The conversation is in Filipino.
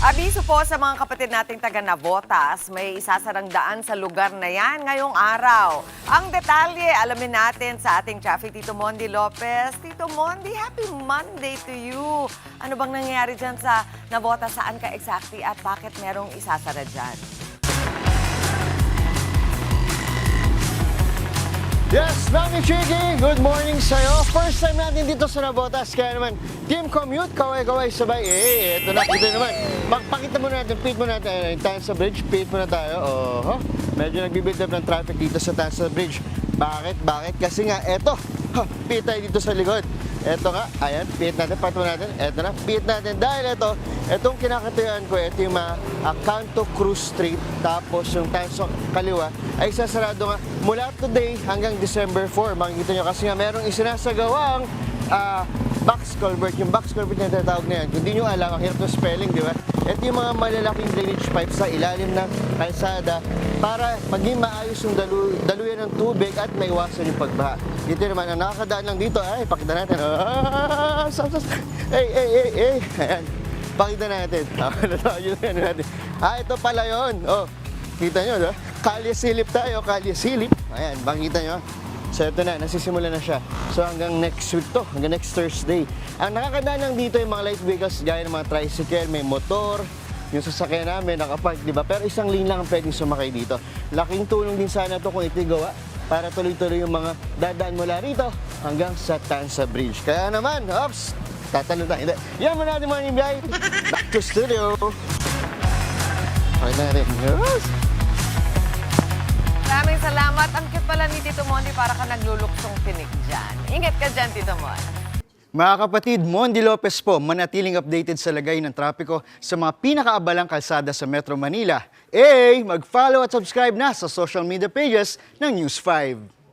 Abiso po sa mga kapatid nating taga Navotas, may isasarang daan sa lugar na yan ngayong araw. Ang detalye, alamin natin sa ating traffic Tito Mondi Lopez. Tito Mondi, happy Monday to you. Ano bang nangyayari dyan sa Navotas? Saan ka exactly at bakit merong isasara dyan? Yes, Mami Chiki, good morning sa'yo. First time natin dito sa Navotas, kaya naman, team commute, kaway-kaway sabay. Ito na, ito naman. Magpakita muna natin, pit muna tayo. Tansa Bridge, pit muna tayo. Medyo nagbibuild up ng traffic dito sa Tansa Bridge. Bakit? Kasi nga, pit tayo dito sa likod. Eto nga, ayan, pit natin, patmo natin. Eto na, pit natin. Dahil etong kinakatayuan ko, ito yung Canto Cruz Street. Tapos yung Tanso kaliwa ay sasarado nga mula today hanggang December 4. Makikita nyo kasi nga merong isinasagawang box culvert. Yung box culvert na tinatawag na yan. Kung di nyo alam, ang hirap ng spelling, di ba? Ito yung mga malalaking drainage pipes sa ilalim ng kalsada para maging maayos yung daluyan ng tubig at maiwasan yung pagbaha. Dito naman, ang nakakadaan lang dito, ay, pakita natin. Ayan, pakita natin. Ito pala yun. Kita nyo, no? Kalye silip tayo, kalye silip. Ayan, makikita nyo. So ito na, nasisimula na siya. So hanggang next week to, hanggang next Thursday. Ang nakakadaan lang dito yung mga light vehicles gaya ng mga tricycle, may motor, yung sasakyan namin nakapark, di ba? Pero isang lane lang ang pwedeng sumakay dito. Laking tulong din sana to kung ito gawa para tuloy-tuloy yung mga dadaan mula rito hanggang sa Tansa Bridge. Kaya naman, tatalo tayo. Yan mo natin mga ibigay. Back to studio. Okay na rin. Maraming salamat. Ang cute pala ni Tito Mondi, para ka nagluluksong tinik dyan. Ingat ka dyan, Tito Mon. Mga kapatid, Mondi Lopez po, manatiling updated sa lagay ng trapiko sa mga pinakaabalang kalsada sa Metro Manila. Mag-follow at subscribe na sa social media pages ng News 5.